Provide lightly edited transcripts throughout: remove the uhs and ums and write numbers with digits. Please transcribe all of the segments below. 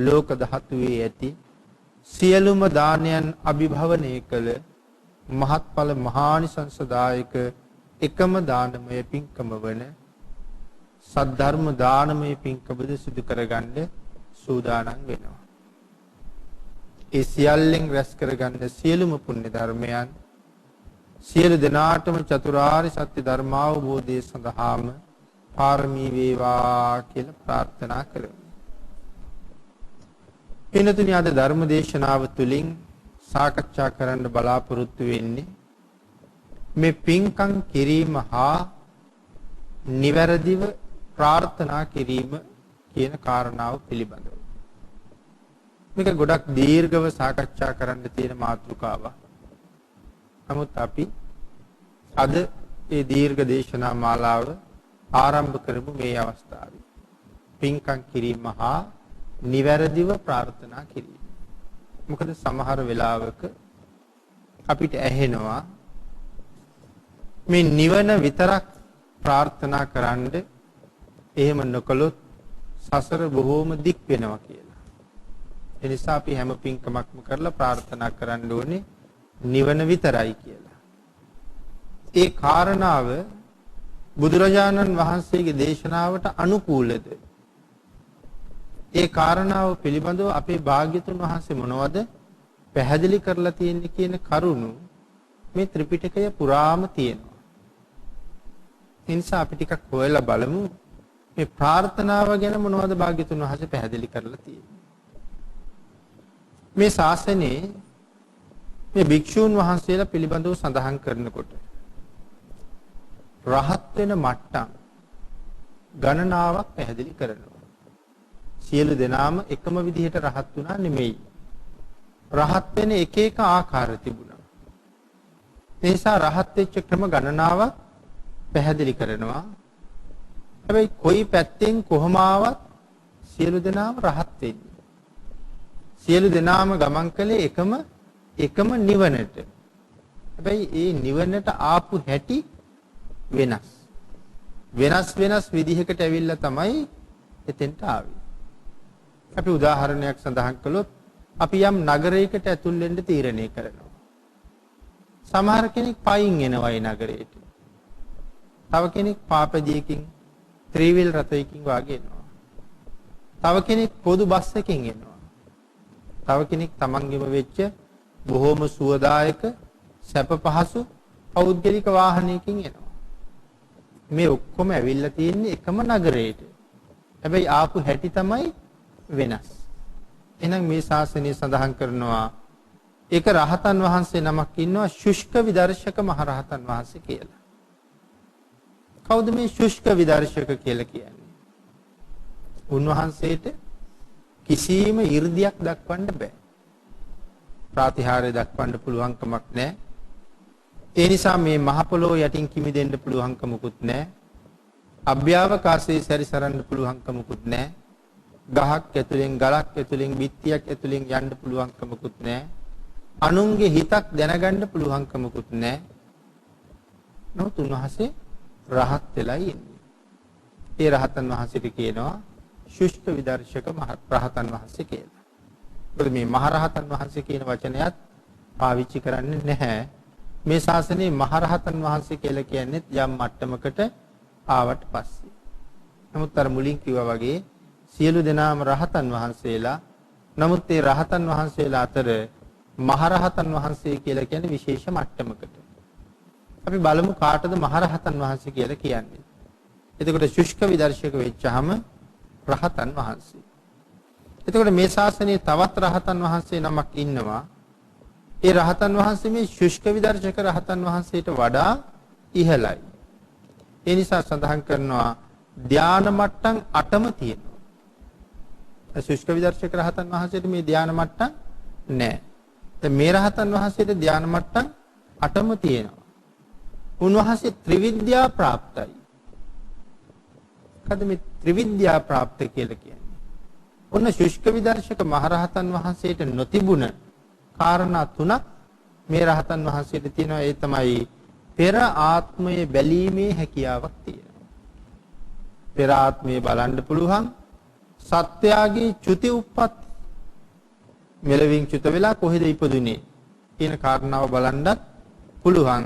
ලෝක ධාතුවේ ඇති සියලුම දානයන් අභිභවනය කළ මහත්ඵල මහානිසංසදායක එකම දානමය පින්කම වන සද්ධර්ම දානමය පින්කමද සිදු කරගන්න සූදානම් වෙනවා. ඒ සියල්ලෙන් රැස් කරගන්න සියලුම පුණ්‍ය ධර්මයන් සියලු දෙනාටම චතුරාර්ය සත්‍ය ධර්මාවබෝධය සඳහාම පාරමී වේවා කියලා ප්‍රාර්ථනා කරමු. පින්තුනි, අද ධර්ම දේශනාව තුළින් සාකච්ඡා කරන්න බලාපොරොත්තු වෙන්නේ මේ පින්කම් කිරීම හා නිවැරදිව ප්‍රාර්ථනා කිරීම කියන කාරණාව පිළිබඳව. මේක ගොඩක් දීර්ඝව සාකච්ඡා කරන්න තියෙන මාතෘකාවක්. නමුත් අපි අද මේ දීර්ඝ දේශනා මාලාව ආරම්භ කරමු මේ අවස්ථාවේ. පින්කම් කිරීම හා නිවැරදිව ප්‍රාර්ථනා කිරීම. මොකද සමහර වෙලාවක අපිට ඇහෙනවා මේ නිවන විතරක් ප්‍රාර්ථනා කරන්න එහෙම නොකළොත් සසර බොහෝම දික් වෙනවා කියලා. ඒ නිසා අපි හැම පින්කමක්ම කරලා ප්‍රාර්ථනා කරන්න ඕනේ නිවන විතරයි කියලා. ඒ කාරණාව බුදුරජාණන් වහන්සේගේ දේශනාවට අනුකූලද? ඒ කාරණාව පිළිබඳව අපේ භාග්‍යතුන් වහන්සේ මොනවද පැහැදිලි කරලා තියෙන්නේ කියන කරුණු මේ ත්‍රිපිටකය පුරාම තියෙනවා. ඒ නිසා අපි ටිකක් හොයලා බලමු මේ ප්‍රාර්ථනාව ගැන මොනවද භාග්‍යතුන් වහන්සේ පැහැදිලි කරලා තියෙන්නේ. මේ ශාසනයේ මේ භික්ෂූන් වහන්සේලා පිළිබඳව සඳහන් කරනකොට රහත් වෙන මට්ටම් ගණනාවක් පැහැදිලි කරනවා. සියලු දෙනාම එකම විදිහට රහත් වුණා නෙමෙයි. රහත් වෙන එක එක ආකාර තිබුණා. ඒ නිසා රහත් වෙච්ච ක්‍රම ගණනාවක් පැහැදිලි කරනවා. හැබැයි කොයි පැත්තෙන් කොහොම ආවත් සියලු දෙනාම රහත් වෙන්නේ. සියලු දෙනාම ගමන් කළේ එකම නිවනට. හැබැයි ඒ නිවනට ආපු හැටි වෙනස්. වෙනස් විදිහකට ඇවිල්ලා තමයි එතෙන්ට ආවේ. අපි උදාහරණයක් සඳහන් කළොත් අපි යම් නගරයකට ඇතුල් වෙන්න තීරණය කරනවා. සමහර කෙනෙක් පයින් එනවා ඒ නගරයට. තව කෙනෙක් පාපදියකින් ත්‍රිවිල් රථයකින් වාගේ එනවා. තව කෙනෙක් පොදු බස් එකකින් එනවා. තව කෙනෙක් තමන්ගෙම වෙච්ච බොහොම සුවදායක සැප පහසු පෞද්ගලික වාහනයකින් එනවා. මේ ඔක්කොම ඇවිල්ලා තියෙන්නේ එකම නගරයට. හැබැයි ආපු හැටි තමයි වෙනස්. එහෙනම් මේ ශාසනය සඳහන් කරනවා ඒක රහතන් වහන්සේ නමක් ඉන්නවා ශුෂ්ක විදර්ශක මහරහතන් වහන්සේ කියලා. කවුද මේ ශුෂ්ක විදර්ශක කියලා කියන්නේ? උන්වහන්සේට කිසිම 이르දියක් දක්වන්න බෑ. ප්‍රාතිහාර්ය දක්වන්න පුළුවන් කමක් නැහැ. ඒ නිසා මේ මහ පොළොව යටින් කිමිදෙන්න පුළුවන් කමකුත් නැහැ. අභ්‍යවකාශයේ සැරිසරන්න පුළුවන් කමකුත් නැහැ. ගහක් ඇතුලෙන් ගලක් ඇතුලෙන් බිත්තියක් ඇතුලෙන් යන්න පුළුවන් කමකුත් නැහැ. අනුන්ගේ හිතක් දැනගන්න පුළුවන් කමකුත් නැහැ. නමුත් උන්වහන්සේ රහත් වෙලා ඉන්නේ. ඒ රහතන් වහන්සේට කියනවා ශුෂ්ක විදර්ශක රහතන් වහන්සේ කියලා. මොකද මේ මහරහතන් වහන්සේ කියන වචනයත් පාවිච්චි කරන්නේ නැහැ. මේ ශාසනයේ මහරහතන් වහන්සේ කියලා කියන්නේ යම් මට්ටමකට ආවට පස්සේ. නමුත් අර මුලින් කිව්වා වගේ සියලු දෙනාම රහතන් වහන්සේලා. නමුත් ඒ රහතන් වහන්සේලා අතර මහරහතන් වහන්සේ කියලා කියන්නේ විශේෂ මට්ටමකට. අපි බලමු කාටද මහරහතන් වහන්සේ කියලා කියන්නේ. එතකොට ශුෂ්ක විදර්ශක වෙච්චාම රහතන් වහන්සේ. එතකොට මේ ශාසනයේ තවත් රහතන් වහන්සේ නමක් ඉන්නවා. ඒ රහතන් වහන්සේ මේ ශුෂ්ක විදර්ශක රහතන් වහන්සේට වඩා ඉහළයි. ඒ නිසා සඳහන් කරනවා ධාන මට්ටම් 8ම තියෙනවා. ශුෂ්ක විදර්ශක රහතන් වහන්සේට මේ ධාන මට්ටම් නැහැ. දැන් මේ රහතන් වහන්සේට ධාන මට්ටම් 8ම තියෙනවා. උන්වහන්සේ ත්‍රිවිද්‍යා ප්‍රාප්තයි. මොකද මේ ත්‍රිවිද්‍යා ප්‍රාප්ත කියලා කියන්නේ? ඔන්න ශුෂ්ක විදර්ශක මහරහතන් වහන්සේට නොතිබුණ කාරණා තුනක් මේ රහතන් වහන්සේට තියෙනවා. ඒ තමයි පෙර ආත්මයේ බැලීමේ හැකියාවක් තියෙනවා. පෙර ආත්මයේ බලන්න පුළුවන්. සත්‍යයේ චුති උප්පත්ති මෙලවින් චුත වෙලා කොහෙද ඉපදුනේ කියන කාරණාව බලන්නත් පුළුවන්.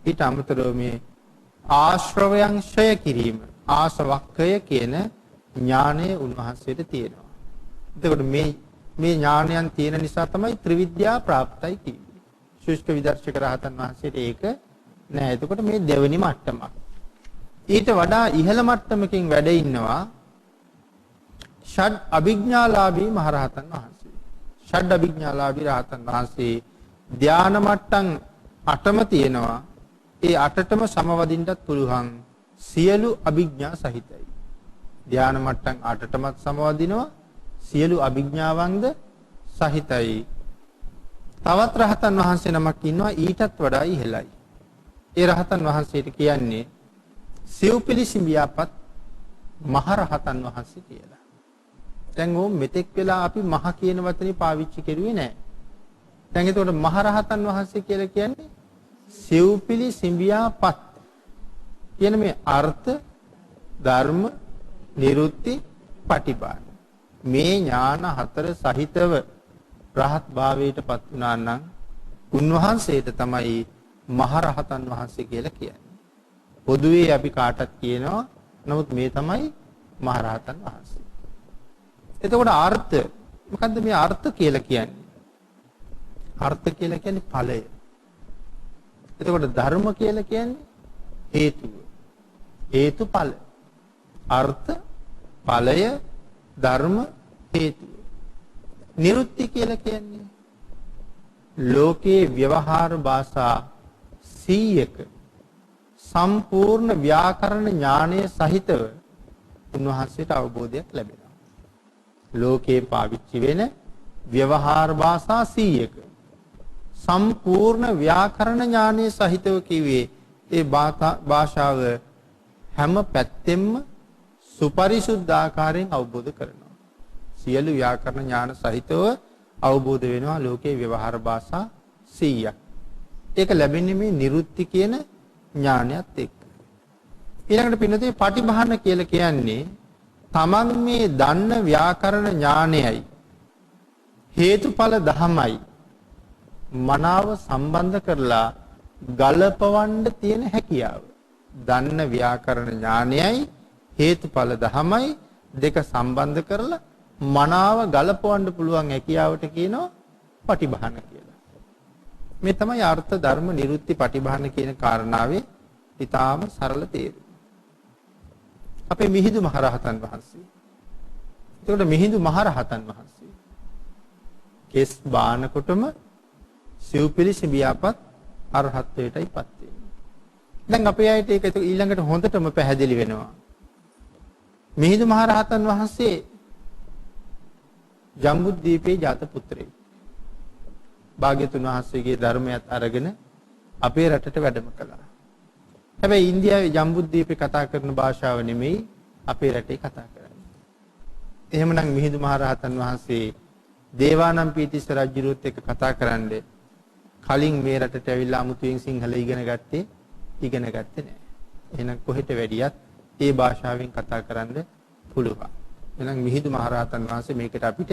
ඊට අමතරව මේ ආශ්‍රවයන් ක්ෂය කිරීම ආසවක්ඛය කියන ඥානය උන්වහන්සේට තියෙනවා. එතකොට මේ ඥානයන් තියෙන නිසා තමයි ත්‍රිවිද්‍යා ප්‍රාප්තයි කියන්නේ. ශුෂ්ක විදර්ශක රහතන් වහන්සේට ඒක නෑ. එතකොට මේ දෙවෙනි මට්ටමක්. ඊට වඩා ඉහළ මට්ටමකින් වැඩ ඉන්නවා ෂඩ් අභිඥාලාභී මහරහතන් වහන්සේ. ෂඩ් අභිඥාලාභී රහතන් වහන්සේ ධානා මට්ටම් 8ම තියෙනවා. ඒ 8ටම සමවදින්නත් පුළුවන් සියලු අභිඥා සහිතයි. ධානා මට්ටම් 8ටමත් සමවදිනවා සියලු අභිඥාවන්ද සහිතයි. තවත් රහතන් වහන්සේ නමක් ඉන්නවා ඊටත් වඩා ඉහළයි. ඒ රහතන් වහන්සේට කියන්නේ සිව්පිලිසිඹියාපත් මහරහතන් වහන්සේ කියලා. දැන් ඕම් මෙතෙක් වෙලා අපි මහ කියන වචනේ පාවිච්චි කරුවේ නැහැ. දැන් එතකොට මහරහතන් වහන්සේ කියලා කියන්නේ සිව්පිලිසිඹියාපත් කියන මේ අර්ථ ධර්ම නිරුත්ති පටිභාන මේ ඥාන හතර සහිතව රහත් භාවයටපත් වුණා නම් උන්වහන්සේට තමයි මහරහතන් වහන්සේ කියලා කියන්නේ. පොදුවේ අපි කාටත් කියනවා. නමුත් මේ තමයි මහරහතන් වහන්සේ. එතකොට අර්ථ මොකද්ද මේ අර්ථ කියලා කියන්නේ? අර්ථ කියලා කියන්නේ ඵලය. එතකොට ධර්ම කියලා කියන්නේ හේතුව. හේතුඵල. අර්ථ ඵලය ධර්ම හේතුව. නිරුත්ති කියලා කියන්නේ ලෝකේ ව්‍යවහාර භාෂා 100ක සම්පූර්ණ ව්‍යාකරණ ඥානය සහිතව උන්වහන්සේට අවබෝධයක් ලැබෙනවා. ලෝකේ පාවිච්චි වෙන ව්‍යවහාර භාෂා 100ක සම්පූර්ණ ව්‍යාකරණ ඥානය සහිතව කිව්වේ ඒ භාෂාව හැම පැත්තෙම සුපරිසුද්ධ ආකාරයෙන් අවබෝධ කරනවා. සියලු ව්‍යාකරණ ඥාන සහිතව අවබෝධ වෙනවා ලෝකේ ව්‍යවහාර භාෂා 100ක්. ඒක ලැබෙන්නේ මේ නිරුත්ති කියන ඥානයත් එක්ක. ඊළඟට පින්නතේ පටිභාන කියලා කියන්නේ තමන් මේ දන්න ව්‍යාකරණ ඥානයයි හේතුඵල ධමයි මනාව සම්බන්ධ කරලා ගලපවන්න තියෙන හැකියාව. දන්න ව්‍යාකරණ ඥානයයි හේතුඵල ධමයි දෙක සම්බන්ධ කරලා මනාව ගලපවන්න පුළුවන් හැකියාවට කියනවා පටිභාන කියලා. මේ තමයි අර්ථ ධර්ම නිරුත්ති පටිභාන කියන කාරණාවේ ඊටාම සරල තේරුම. අපේ මිහිඳු මහරහතන් වහන්සේ. එතකොට මිහිඳු මහරහතන් වහන්සේ කෙස් බානකොටම සිව්පිලිසිඹියාපත් අරහත්ත්වයටයිපත් වෙන්නේ. දැන් අපේ අයට ඒක ඊළඟට හොඳටම පැහැදිලි වෙනවා. මිහිඳු මහරහතන් වහන්සේ ජම්බුද්දීපේ ජාත පුත්‍රයෙක්. භාග්‍යතුන් වහන්සේගේ ධර්මයත් අරගෙන අපේ රටට වැඩම කළා. හැබැයි ඉන්දියාවේ ජම්බුද්දීපේ කතා කරන භාෂාව නෙමෙයි අපේ රටේ කතා කරන්නේ. එහෙමනම් මිහිඳු මහරහතන් වහන්සේ දේවානම්පියතිස්ස රජුරුවත් එක්ක කතා කරන්නේ කලින් මේ රටට ඇවිල්ලා අමුතුවෙන් සිංහල ඉගෙන ගත්තේ නැහැ. එහෙනම් කොහෙට වැඩියත් ඒ භාෂාවෙන් කතා කරන්න පුළුවන්. එහෙනම් මිහිඳු මහරහතන් වහන්සේ මේකට අපිට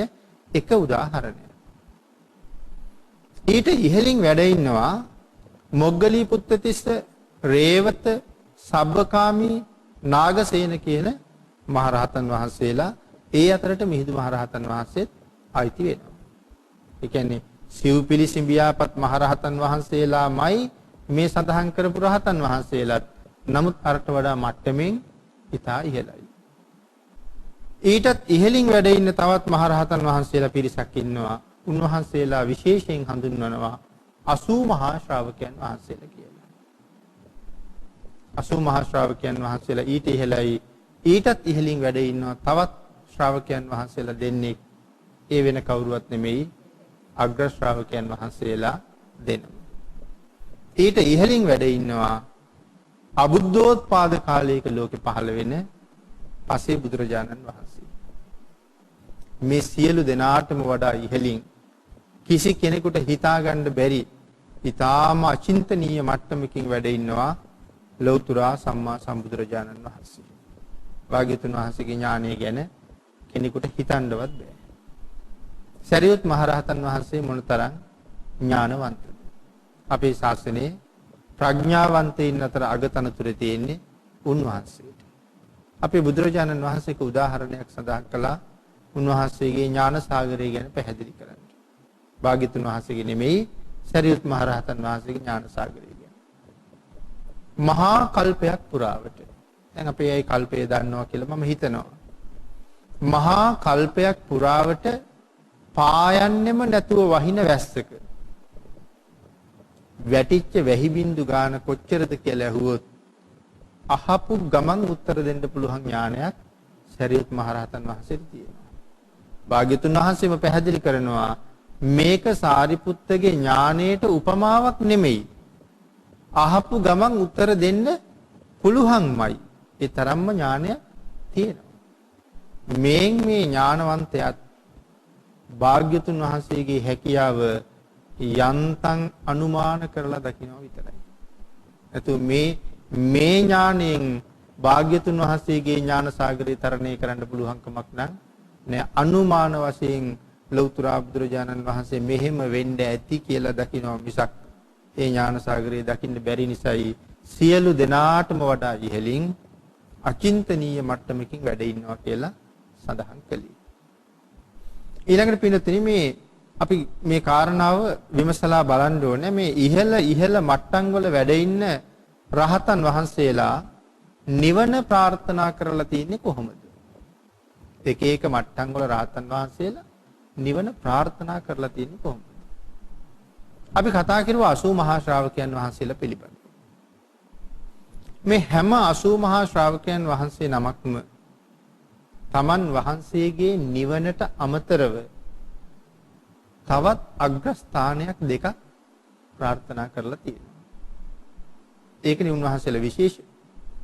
එක උදාහරණයක්. ඊට ඉහළින් වැඩ ඉන්නවා මොග්ගලී පුත්තිස්ස රේවත සබ්බකාමී නාගසේන කියන මහරහතන් වහන්සේලා. ඒ අතරට මිහිඳු මහරහතන් වහන්සේත් අයිති වෙනවා. ඒ කියන්නේ සිව්පිලිසිඹියාපත් මහරහතන් වහන්සේලාමයි මේ සඳහන් කරපු රහතන් වහන්සේලාත්. නමුත් අරට වඩා මට්ටමින් ඉතා ඉහළයි. ඊටත් ඉහළින් වැඩ ඉන්න තවත් මහරහතන් වහන්සේලා පිරිසක් ඉන්නවා. උන්වහන්සේලා විශේෂයෙන් හඳුන්වනවා 80 මහා ශ්‍රාවකයන් වහන්සේලා කියලා. 80 මහා ශ්‍රාවකයන් වහන්සේලා ඊට ඉහළයි. ඊටත් ඉහළින් වැඩ ඉන්නවා තවත් ශ්‍රාවකයන් වහන්සේලා දෙන්නෙක්. ඒ වෙන කවුරුවත් නෙමෙයි අග්‍ර ශ්‍රාවකයන් වහන්සේලා දෙනම. ඊට ඉහළින් වැඩ ඉන්නවා අබුද්ධෝත්පාද කාලයක ලෝකේ පහළ වෙන පසේ බුදුරජාණන් වහන්සේ. මේ සියලු දෙනාටම වඩා ඉහළින් කිසි කෙනෙකුට හිතා ගන්න බැරි ඊටාම අචින්තනීය මට්ටමකින් වැඩ ඉන්නවා ලෞතර සම්මා සම්බුදුරජාණන් වහන්සේ. භාග්‍යතුන් වහන්සේගේ ඥානය ගැන කෙනෙකුට හිතන්නවත් බෑ. සරියුත් මහරහතන් වහන්සේ මොනතරම් ඥානවන්තද? අපේ ශාසනයේ ප්‍රඥාවන්තයින් අතර අගතනතුරේ තියෙන්නේ උන්වහන්සේට. අපේ බුදුරජාණන් වහන්සේක උදාහරණයක් සඳහන් කළා උන්වහන්සේගේ ඥාන සාගරය ගැන පැහැදිලි කරන්න. භාග්‍යතුන් වහන්සේගේ නෙමෙයි සරියුත් මහරහතන් වහන්සේගේ ඥාන සාගරය ගැන. මහා කල්පයක් පුරාවට දැන් අපි ඒ කල්පය දන්නවා කියලා මම හිතනවා. මහා කල්පයක් පුරාවට පායන්නෙම නැතුව වහින වැස්සක වැටිච්ච වැහි බින්දු ගාන කොච්චරද කියලා ඇහුවොත් අහපු ගමන් උත්තර දෙන්න පුළුවන් ඥානයක් සරියුත් මහරහතන් වහන්සේට තියෙනවා. භාග්‍යතුන් වහන්සේම පැහැදිලි කරනවා මේක සාරිපුත්තගේ ඥානයට උපමාවක් නෙමෙයි. අහපු ගමන් උත්තර දෙන්න පුළුවන්මයි. ඒ තරම්ම ඥානය තියෙනවා. මේ ඥානවන්තයත් භාග්‍යතුන් වහන්සේගේ හැකියාව යන්තම් අනුමාන කරලා දකිනවා විතරයි. එතු මේ ඥාණයෙන් භාග්‍යතුන් වහන්සේගේ ඥාන සාගරය තරණය කරන්න පුළුවන් කමක් නැහැ. අනුමාන වශයෙන් ලෞතර බුදුරජාණන් වහන්සේ මෙහෙම වෙන්න ඇති කියලා දකිනවා මිසක් ඒ ඥාන සාගරය දකින්න බැරි නිසායි සියලු දෙනාටම වඩා ඉහළින් අචින්තනීය මට්ටමකින් වැඩ ඉන්නවා කියලා සඳහන් කළේ. ඊළඟට පින්නතුනි අපි මේ කාරණාව විමසලා බලන්න ඕනේ මේ ඉහළ මට්ටම් වල වැඩ ඉන්න රහතන් වහන්සේලා නිවන ප්‍රාර්ථනා කරලා තින්නේ කොහොමද? එක එක මට්ටම් වල රහතන් වහන්සේලා නිවන ප්‍රාර්ථනා කරලා තින්නේ කොහොමද? අපි කතා කරුවා 80 මහා ශ්‍රාවකයන් වහන්සේලා පිළිබඳව. මේ හැම 80 මහා ශ්‍රාවකයන් වහන්සේ නමක්ම තමන් වහන්සේගේ නිවනට අමතරව තවත් අග්‍රස්ථානයක් දෙකක් ප්‍රාර්ථනා කරලා තියෙනවා. ඒකනේ උන්වහන්සේලා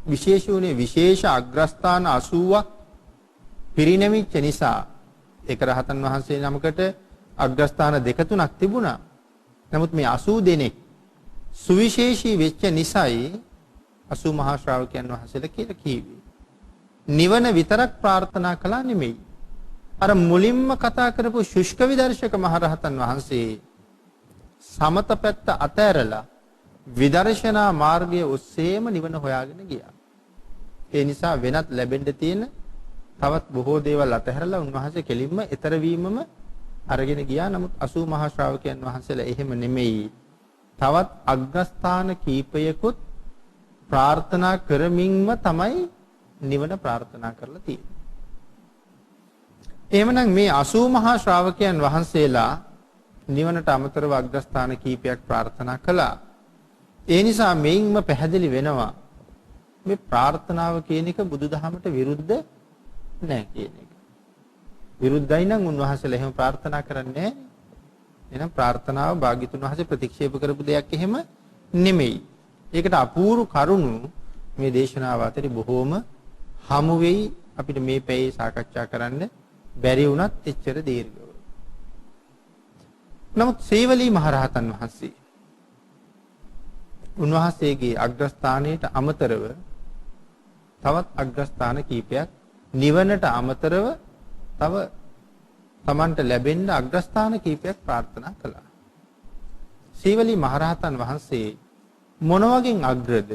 විශේෂ වුණේ විශේෂ අග්‍රස්ථාන 80ක් පිරිනැමිච්ච නිසා ඒක රහතන් වහන්සේ නමකට අග්‍රස්ථාන දෙක තුනක් තිබුණා. නමුත් මේ 80 දෙනෙක් සුවිශේෂී වෙච්ච නිසායි 80 මහා ශ්‍රාවකයන් වහන්සේලා කියලා කිව්වේ. නිවන විතරක් ප්‍රාර්ථනා කළා නෙමෙයි. අර මුලින්ම කතා කරපු ශුෂ්ක විදර්ශක මහරහතන් වහන්සේ සමත පැත්ත අතෑරලා විදර්ශනා මාර්ගය ඔස්සේම නිවන හොයාගෙන ගියා. ඒ නිසා වෙනත් ලැබෙන්න තියෙන තවත් බොහෝ දේවල් අතහැරලා උන්වහන්සේ කෙලින්ම ඊතර වීමම අරගෙන ගියා. නමුත් 80 මහා ශ්‍රාවකයන් වහන්සේලා එහෙම නෙමෙයි. තවත් අග්‍රස්ථාන කීපයකුත් ප්‍රාර්ථනා කරමින්ම තමයි නිවන ප්‍රාර්ථනා කරලා තියෙන්නේ. එහෙමනම් මේ 80 මහා ශ්‍රාවකයන් වහන්සේලා නිවනට අමතරව අග්‍රස්ථාන කීපයක් ප්‍රාර්ථනා කළා. ඒ නිසා මේින්ම පැහැදිලි වෙනවා මේ ප්‍රාර්ථනාව කියන එක බුදුදහමට විරුද්ධ නැහැ කියන එක. විරුද්ධයි නම් උන්වහන්සේලා එහෙම ප්‍රාර්ථනා කරන්නේ නැහැ. එහෙනම් ප්‍රාර්ථනාව භාග්‍යතුන් වහන්සේ ප්‍රතික්ෂේප කරපු දෙයක් එහෙම නෙමෙයි. ඒකට අපූර්ව කරුණු මේ දේශනාව අතරේ බොහෝම හමු වෙයි. අපිට මේ පැයේ සාකච්ඡා කරන්න බැරි වුණත් එච්චර දීර්ඝව. නමුත් සේවලී මහරහතන් වහන්සේ උන්වහන්සේගේ අග්‍රස්ථානයට අමතරව තවත් අග්‍රස්ථාන කීපයක් නිවනට අමතරව තව තමන්ට ලැබෙන්න අග්‍රස්ථාන කීපයක් ප්‍රාර්ථනා කළා. සේවලී මහරහතන් වහන්සේ මොන වගේ අග්‍රද?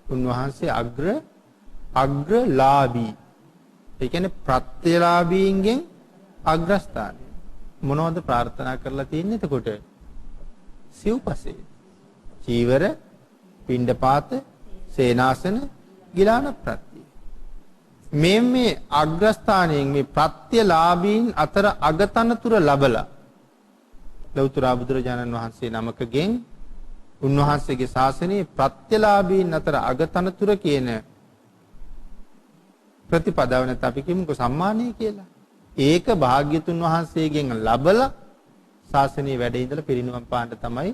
උන්වහන්සේ අග්‍රලාභී. ඒ කියන්නේ ප්‍රත්‍යලාභීන්ගෙන් අග්‍රස්ථානය. මොනවද ප්‍රාර්ථනා කරලා තියෙන්නේ එතකොට? සිව්පසේ. චීවර, පිණ්ඩපාත, සේනාසන, ගිලාන ප්‍රත්‍ය. මේ අග්‍රස්ථානයෙන් මේ ප්‍රත්‍යලාභීන් අතර අගතනතුර ලැබලා ලෞතර බුදුරජාණන් වහන්සේ නමකගෙන් උන්වහන්සේගේ ශාසනයේ ප්‍රත්‍යලාභීන් අතර අගතනතුර කියන ප්‍රතිපදාව නැත්නම් අපි කියමුකෝ සම්මානය කියලා. ඒක භාග්‍යතුන් වහන්සේගෙන් ලැබලා ශාසනයේ වැඩ ඉඳලා පිරිනිවන් පාන්න තමයි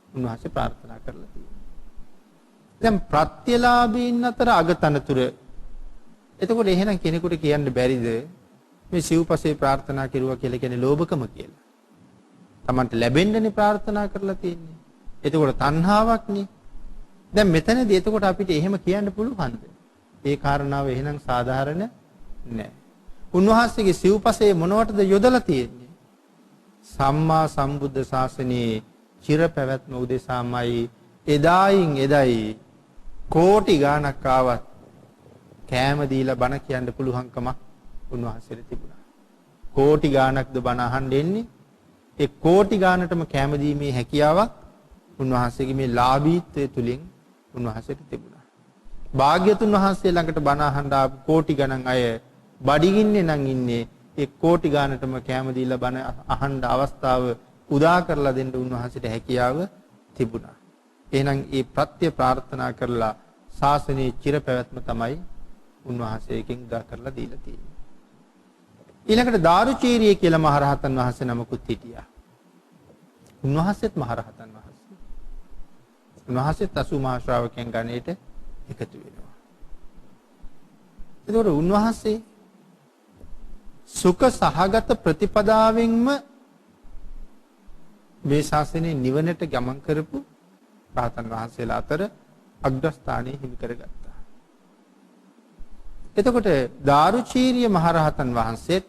උන්වහන්සේ ප්‍රාර්ථනා කරලා තියෙන්නේ. දැන් ප්‍රත්‍යලාභීන් අතර අගතනතුර. එතකොට එහෙනම් කෙනෙකුට කියන්න බැරිද මේ සිව්පසේ ප්‍රාර්ථනා කෙරුවා කියලා කියන්නේ ලෝභකම කියලා. Tamanට ලැබෙන්නනේ ප්‍රාර්ථනා කරලා තියෙන්නේ. එතකොට තණ්හාවක් නේ. දැන් මෙතනදී එතකොට අපිට එහෙම කියන්න පුළුවන්ද? ඒ කාරණාව එහෙනම් සාධාරණ නෑ. උන්වහන්සේගේ සිව්පසේ මොනවටද යොදලා තියෙන්නේ? සම්මා සම්බුද්ධ ශාසනයේ චිර පැවැත්ම උදෙසාමයි එදායින් එදයි කෝටි ගාණක් ආවත් කෑම දීලා බණ කියන්න පුළුවන්කමක් උන්වහන්සේට තිබුණා. කෝටි ගාණක්ද බණ අහන්න එන්නේ. ඒ කෝටි ගාණටම කෑම දීමේ හැකියාවක් උන්වහන්සේගේ මේ ලාභීත්වය තුලින් උන්වහන්සේට තිබුණා. භාග්‍යතුන් වහන්සේ ළඟට බණ අහන්න ආපු කෝටි ගණන් අය බඩගින්නේ නම් ඉන්නේ ඒ කෝටි ගාණටම කෑම දීලා බණ අහන්න අවස්ථාව උදා කරලා දෙන්න උන්වහන්සේට හැකියාව තිබුණා. එහෙනම් ඒ ප්‍රත්‍ය ප්‍රාර්ථනා කරලා ශාසනයේ චිර පැවැත්ම තමයි උන්වහන්සේගෙන් උදා කරලා දීලා තියෙන්නේ. ඊළඟට දාරුචීරිය කියලා මහරහතන් වහන්සේ නමකුත් හිටියා. උන්වහන්සේත් මහරහතන් වහන්සේ. උන්වහන්සේත් 80 මහා ශ්‍රාවකයන් ගණයට එකතු වෙනවා. ඒතකොට උන්වහන්සේ සුඛ සහගත ප්‍රතිපදාවෙන්ම මේ ශාසනයේ නිවනට ගමන් කරපු රහතන් වහන්සේලා අතර අග්‍රස්ථානයේ හිමි කරගත්තා. එතකොට දාරුචීරිය මහරහතන් වහන්සේත්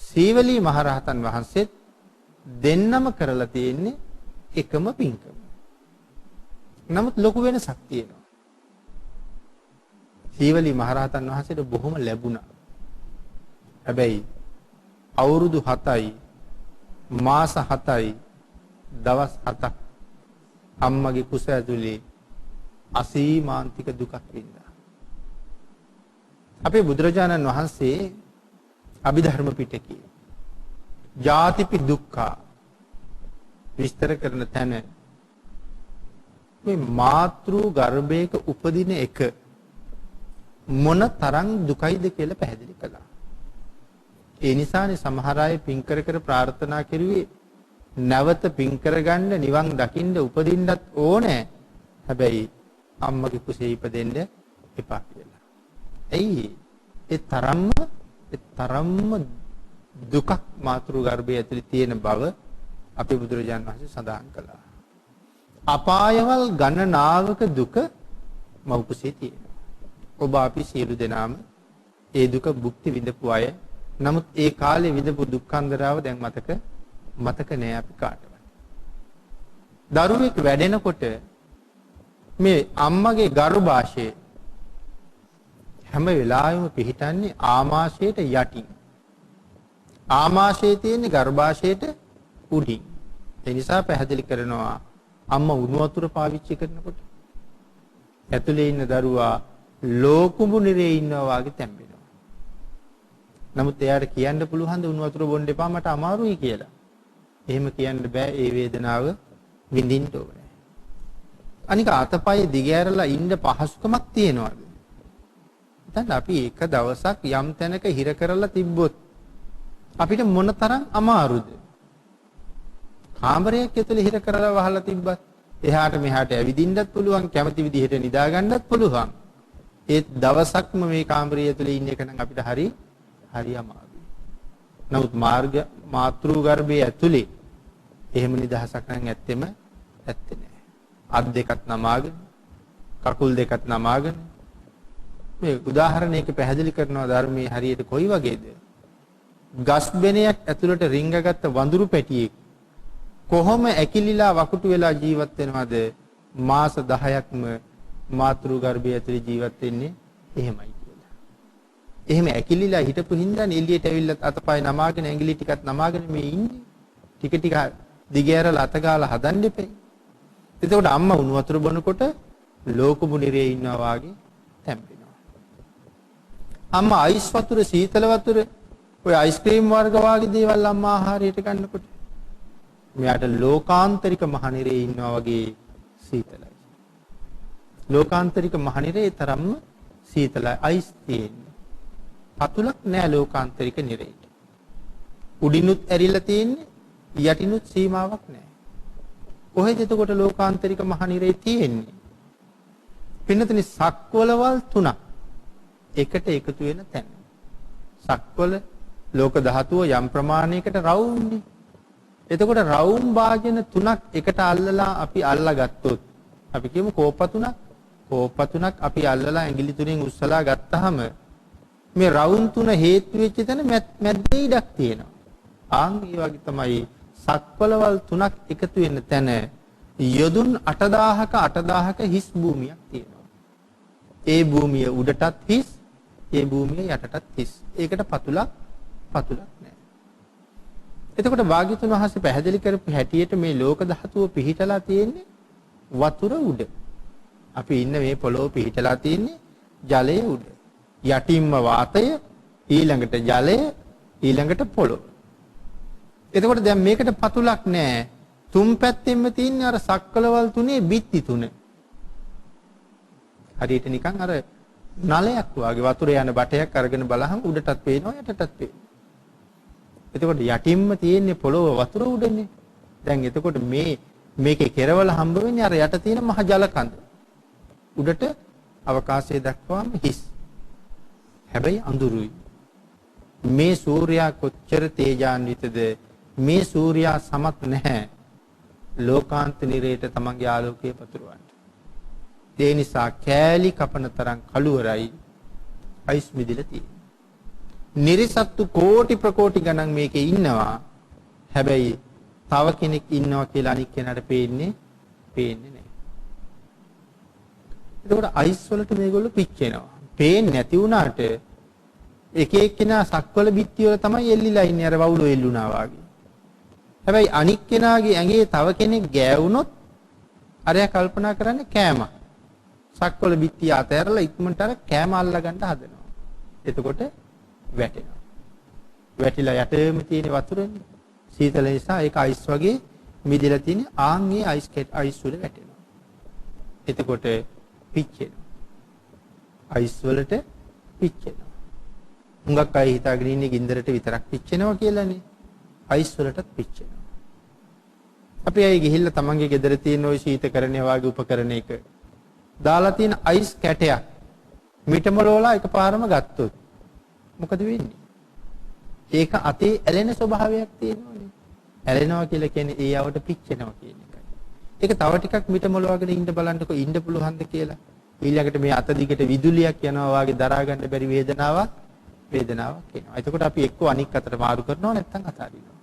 සීවලී මහරහතන් වහන්සේත් දෙන්නම කරලා තියෙන්නේ එකම පින්කම. නමුත් ලොකු වෙනසක් තියෙනවා. සීවලී මහරහතන් වහන්සේට බොහොම ලැබුණා. හැබැයි අවුරුදු 7යි මාස 7යි දවස් 7ක් අම්මගේ කුස ඇතුලේ අසීමාන්තික දුකක් වින්දා. අපේ බුදුරජාණන් වහන්සේ අභිධර්ම පිටකයේ ජාතිපි දුක්ඛ විස්තර කරන තැන මේ මාතෘ ගර්භයක උපදින එක මොන තරම් දුකයිද කියලා පැහැදිලි කළා. ඒ නිසානේ සමහර අය පින් කර කර ප්‍රාර්ථනා කරුවේ නැවත පින් කරගන්න නිවන් දකින්න උපදින්නත් ඕනේ. හැබැයි අම්මගේ කුසේ ඉපදෙන්න එපා කියලා. ඇයි? ඒ තරම්ම දුකක් මාතෘ ගර්භය ඇතුලේ තියෙන බව අපේ බුදුරජාණන් වහන්සේ සඳහන් කළා. අපායවල් ගණනාවක දුක මව් කුසේ තියෙනවා. ඔබ අපි සියලු දෙනාම ඒ දුක භුක්ති විඳපු අය. නමුත් ඒ කාලේ විඳපු දුක්ඛන්දරාව දැන් මතක නෑ අපි කාටවත්. දරුවෙක් වැඩෙනකොට මේ අම්මගේ ගර්භාෂයේ හැම වෙලාවෙම පිහිටන්නේ ආමාශයට යටින්. ආමාශයේ තියෙන ගර්භාෂයට උඩින්. ඒ නිසා පැහැදිලි කරනවා අම්මා උණු වතුර පාවිච්චි කරනකොට ඇතුලේ ඉන්න දරුවා ලෝකුඹු නිරේ ඉන්නවා වගේ තැම්බෙනවා. නමුත් එයාට කියන්න පුළුවන් ද උණු වතුර බොන්න එපා මට අමාරුයි කියලා. එහෙම කියන්න බෑ. ඒ වේදනාව විඳින්න ඕනේ. අනික අතපය දිගෑරලා ඉන්න පහසුකමක් තියෙනවද? දැන් අපි එක දවසක් යම් තැනක හිර කරලා තිබ්බොත් අපිට මොනතරම් අමාරුද? කාමරයක් ඇතුලේ හිර කරලා වහලා තිබ්බත් එහාට මෙහාට ඇවිදින්නත් පුළුවන්, කැමති විදිහට නිදා ගන්නත් පුළුවන්. ඒ දවසක්ම මේ කාමරය ඇතුලේ ඉන්න එක නම් අපිට හරි අමාරුයි. නමුත් මාතෘ ගර්භයේ ඇතුලේ එහෙම නිදහසක් නම් ඇත්තේ නෑ. අත් දෙකත් නමාගෙන, කකුල් දෙකත් නමාගෙන මේ උදාහරණයක පැහැදිලි කරනවා ධර්මයේ හරියට කොයි වගේද? ගස් බෙනයක් ඇතුළට රිංගගත්ත වඳුරු පැටියෙක් කොහොම ඇකිලිලා වකුටු වෙලා ජීවත් වෙනවද? මාස 10ක්ම මාතෘ ගර්භය ඇතුලේ ජීවත් වෙන්නේ එහෙමයි කියලා. එහෙම ඇකිලිලා හිටපු හින්දානේ එළියට ඇවිල්ලා අතපය නමාගෙන ඇඟිලි ටිකක් නමාගෙන මේ ඉන්නේ. ටික ටික දිගෑරලා අතගාලා හදන්න එපේ. එතකොට අම්මා උණු වතුර බොනකොට ලෝකුඹු නිරේ ඉන්නවා වාගේ තැම්බෙනවා. අම්මා අයිස් වතුර, සීතල වතුර, ඔය අයිස්ක්‍රීම් වර්ග වාගේ දේවල් අම්මා ආහාරයට ගන්නකොට මෙයාට ලෝකාන්තරික මහනිරේ ඉන්නවා වගේ සීතලයි. ලෝකාන්තරික මහනිරේ තරම්ම සීතලයි. අයිස් තියෙන්නේ. පතුලක් නෑ ලෝකාන්තරික නිරේට. උඩිනුත් ඇරිලා තියෙන්නේ, යටිනුත් සීමාවක් නෑ. කොහෙද එතකොට ලෝකාන්තරික මහනිරේ තියෙන්නේ? පින්නතනි සක්වලවල් 3ක් එකට එකතු වෙන තැන. සක්වල ලෝක ධාතුව යම් ප්‍රමාණයකට රවුම්නේ. එතකොට රවුම් භාජන 3ක් එකට අල්ලලා අපි අල්ලගත්තොත් අපි කියමු කෝප 3ක්. කෝප 3ක් අපි අල්ලලා ඇඟිලි 3න් උස්සලා ගත්තාම මේ රවුම් 3 හේතු වෙච්ච තැන මැද්දේ ඉඩක් තියෙනවා. ආන් ඒ වගේ තමයි සක්වලවල් 3ක් එකතු වෙන තැන යොදුන් 8000ක හිස් භූමියක් තියෙනවා. ඒ භූමිය උඩටත් හිස්, ඒ භූමිය යටටත් හිස්. ඒකට පතුලක් නැහැ. එතකොට භාග්‍යතුන් වහන්සේ පැහැදිලි කරපු හැටියට මේ ලෝක ධාතුව පිහිටලා තියෙන්නේ වතුර උඩ. අපි ඉන්න මේ පොළොව පිහිටලා තියෙන්නේ ජලයේ උඩ. යටින්ම වාතය, ඊළඟට ජලය, ඊළඟට පොළොව. එතකොට දැන් මේකට පතුලක් නැහැ. තුන් පැත්තෙන්ම තියෙන්නේ අර සක්වලවල් තුනේ බිත්ති තුන. හරියට නිකන් අර නලයක් වගේ වතුර යන බටයක් අරගෙන බලහම උඩටත් පේනවා යටටත් පේනවා. එතකොට යටින්ම තියෙන්නේ පොළොව වතුර උඩනේ. දැන් එතකොට මේකේ කෙරවල හම්බ වෙන්නේ අර යට තියෙන මහ ජල කඳ. උඩට අවකාශයේ දක්වාම හිස්. හැබැයි අඳුරුයි. මේ සූර්යයා කොච්චර තේජාන්විතද? මේ සූර්යයා සමත් නැහැ ලෝකාන්ත නිරේට තමන්ගේ ආලෝකය පතුරවන්න. ඒ නිසා කෑලි කපන තරම් කළුවරයි අයිස් මිදිලා තියෙන්නේ. නිරිසත්තු කෝටි ප්‍රකෝටි ගණන් මේකේ ඉන්නවා. හැබැයි තව කෙනෙක් ඉන්නවා කියලා අනික් කෙනාට පේන්නේ නැහැ. එතකොට අයිස් වලට මේගොල්ලෝ පිච්චෙනවා. පේන්නේ නැති වුණාට එක එක්කෙනා සක්වල බිත්ති වල තමයි එල්ලිලා ඉන්නේ අර වවුලෝ එල්ලුණා වගේ. හැබැයි අනික් කෙනාගේ ඇඟේ තව කෙනෙක් ගෑවුනොත් අරයා කල්පනා කරන්නේ කෑම. සක්වල බිත්තිය අතහැරලා ඉක්මනට අර කෑම අල්ලා ගන්න හදනවා. එතකොට වැටෙනවා. වැටිලා යටේම තියෙන වතුරනේ. සීතල නිසා ඒක අයිස් වගේ මිදලා තියෙන ආන්ගේ අයිස් වල වැටෙනවා. එතකොට පිච්චෙනවා. අයිස් වලට පිච්චෙනවා. හුඟක් අය හිතාගෙන ඉන්නේ ගින්දරට විතරක් පිච්චෙනවා කියලානේ. අයිස් වලටත් පිච්චෙනවා. අපි අය ගිහිල්ලා තමන්ගේ ගෙදර තියෙන ওই ශීතකරණය වගේ උපකරණයක දාලා තියෙන අයිස් කැටයක් මිටමලෝලා එකපාරම ගත්තොත් මොකද වෙන්නේ? ඒක අතේ ඇලෙන ස්වභාවයක් තියෙනවනේ. ඇලෙනවා කියලා කියන්නේ ඒ යවට පිච්චෙනවා කියන එකයි. ඒක තව ටිකක් මිටමලවගෙන ඉන්න බලන්නකො ඉන්න පුළුවන්ද කියලා. ඊළඟට මේ අත දිගට විදුලියක් යනවා වගේ දරා ගන්න බැරි වේදනාවක් එනවා. එතකොට අපි එක්ක අනික් අතට මාරු කරනවා නැත්නම් අතාරිනවා.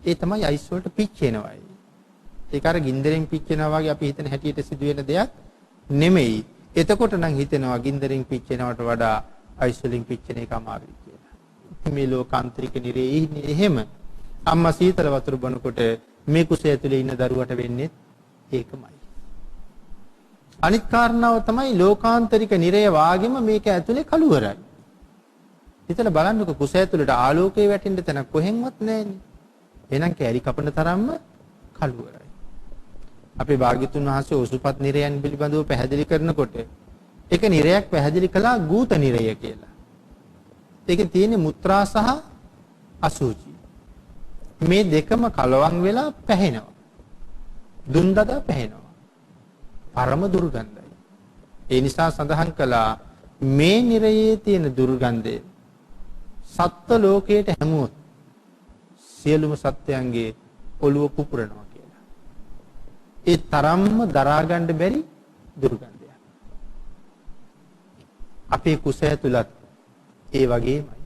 ඒ තමයි අයිස් වලට පිච්චෙනවයි. ඒක අර ගින්දරෙන් පිච්චෙනවා වගේ අපි හිතන හැටියට සිදුවෙන දෙයක් නෙමෙයි. එතකොට නම් හිතෙනවා ගින්දරෙන් පිච්චෙනවට වඩා අයිස් වලින් පිච්චෙන එක අමාරුයි කියලා. මේ ලෝකාන්තරික නිරේ ඉන්නේ එහෙම. අම්මා සීතල වතුර බොනකොට මේ කුසය ඇතුලේ ඉන්න දරුවට වෙන්නේ ඒකමයි. අනිත් කාරණාව තමයි ලෝකාන්තරික නිරය වාගෙම මේක ඇතුලේ කළුවරයි. හිතලා බලන්නකො කුසය ඇතුලට ආලෝකය වැටෙන්න තැන කොහෙන්වත් නැහැනේ. එහෙනම් කැලි කපන තරම්ම කළුවරයි. අපේ භාග්‍යතුන් වහන්සේ ඔසුපත් නිරයන් පිළිබඳව පැහැදිලි කරනකොට ඒක නිරයක් පැහැදිලි කළා ගූත නිරය කියලා. ඒකේ තියෙන මුත්‍රා සහ අසුචි. මේ දෙකම කලවම් වෙලා පැහෙනවා. දුන්දද පැහෙනවා. පරම දුර්ගන්ධයි. ඒ නිසා සඳහන් කළා මේ නිරයේ තියෙන දුර්ගන්ධය සත්ත්ව ලෝකයට හැමුවොත් සියලුම සත්‍යයන්ගේ ඔළුව පුපුරනවා කියලා. ඒ තරම්ම දරා ගන්න බැරි දුර්ගන්ධයක්. අපේ කුසය තුලත් ඒ වගේමයි.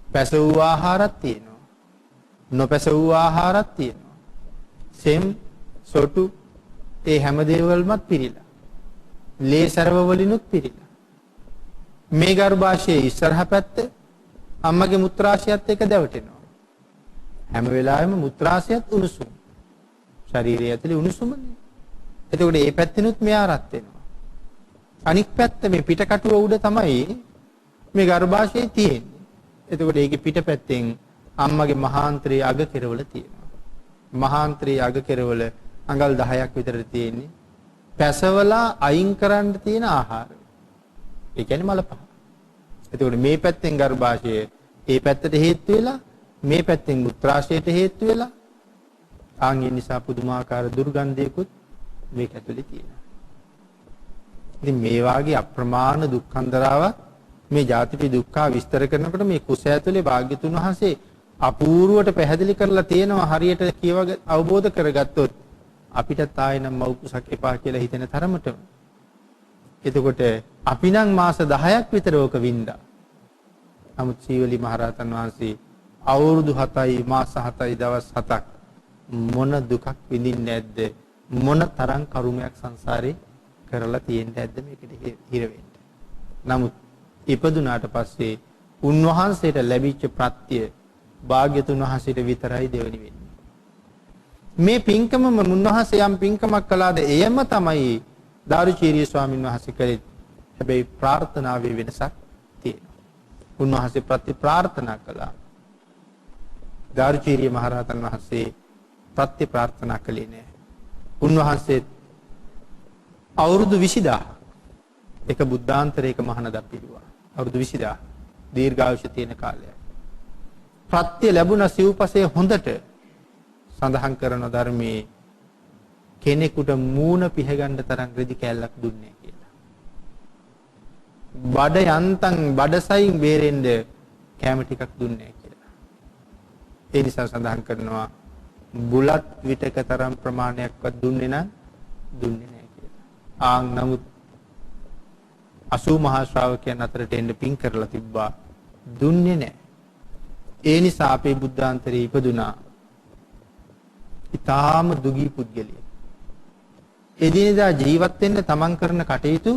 පැසවූ ආහාරත් තියෙනවා. නොපැසවූ ආහාරත් තියෙනවා. සෙම් සොටු ඒ හැම දේවල්මත් පිරීලා. ලේ සරව වලිනුත් පිරීලා. මේ ගර්භාෂයේ ඉස්සරහ පැත්ත අම්මගේ මුත්‍රාශයත් එක්ක දැවටෙනවා. හැම වෙලාවෙම මුත්‍රාශයත් උණුසුම්. ශරීරය ඇතුලේ උණුසුමනේ. එතකොට මේ පැත්තෙනුත් මෙයා රත් වෙනවා. අනික් පැත්ත මේ පිටකටුව උඩ තමයි මේ ගර්භාෂයේ තියෙන්නේ. එතකොට ඒකේ පිටපැත්තෙන් අම්මගේ මහාන්ත්‍රයේ අග කෙරවල තියෙනවා. මහාන්ත්‍රයේ අග කෙරවල අඟල් 10ක් විතර තියෙන්නේ. පැසවලා අයින් කරන්න තියෙන ආහාර. ඒ කියන්නේ මල පහ. එතකොට මේ පැත්තෙන් ගර්භාෂය ඒ පැත්තට හේතු වෙලා මේ පැත්තෙන් මුත්‍රාශයට හේතු වෙලා ආන්ගේ නිසා පුදුමාකාර දුර්ගන්ධයකුත් මේක ඇතුලේ තියෙනවා. ඉතින් මේ වාගේ අප්‍රමාණ දුක්ඛන්දරාවක් මේ ජාතිපි දුක්ඛ විස්තර කරනකොට මේ කුසය ඇතුලේ භාග්‍යතුන් වහන්සේ අපූර්වට පැහැදිලි කරලා තියෙනවා. හරියට කියව අවබෝධ කරගත්තොත් අපිට තායනම් මව් කුසක් එපා කියලා හිතෙන තරමටම. එතකොට අපි නම් මාස 10ක් විතර ඕක වින්දා. නමුත් සීවලි මහරහතන් වහන්සේ අවුරුදු 7යි මාස 7යි දවස් 7ක් මොන දුකක් විඳින්නේ නැද්ද? මොන තරම් කරුමයක් සංසාරේ කරලා තියෙන්නේ නැද්ද මේකට හිර වෙන්න. නමුත් ඉපදුනාට පස්සේ උන්වහන්සේට ලැබිච්ච ප්‍රත්‍ය භාග්‍යතුන් වහන්සේට විතරයි දෙවෙනි වෙන්නේ. මේ පින්කම උන්වහන්සේ යම් පින්කමක් කළාද එයම තමයි දාරුචීරිය ස්වාමීන් වහන්සේ කළේ. හැබැයි ප්‍රාර්ථනාවේ වෙනසක් තියෙනවා. උන්වහන්සේ ප්‍රති ප්‍රාර්ථනා කළා. දාරුචීරිය මහරහතන් වහන්සේ ප්‍රති ප්‍රාර්ථනා කළේ නෑ. උන්වහන්සේ අවුරුදු 20000 එක බුද්ධාන්තරයක මහානදම් පිළිවා. අවුරුදු 20000 දීර්ඝායුෂ තියෙන කාලයක්. ප්‍රත්‍ය ලැබුණ සිව්පසේ හොඳට සඳහන් කරන ධර්මයේ කෙනෙකුට මූණ පිහගන්න තරම් රෙදි කෑල්ලක් දුන්නේ කියලා. බඩ යන්තම් බඩසයින් බේරෙන්න කැම ටිකක් දුන්නේ කියලා. ඒ නිසා සඳහන් කරනවා බුලත් විටක තරම් ප්‍රමාණයක්වත් දුන්නේ නැහැ කියලා. නමුත් 80 මහා ශ්‍රාවකයන් අතරට එන්න පින් කරලා තිබ්බා දුන්නේ නැහැ. ඒ නිසා අපේ බුද්ධාන්තරේ ඉපදුනා ඊටාම දුගී පුද්ගලයෙක්. එදිනෙදා ජීවත් වෙන්න තමන් කරන කටයුතු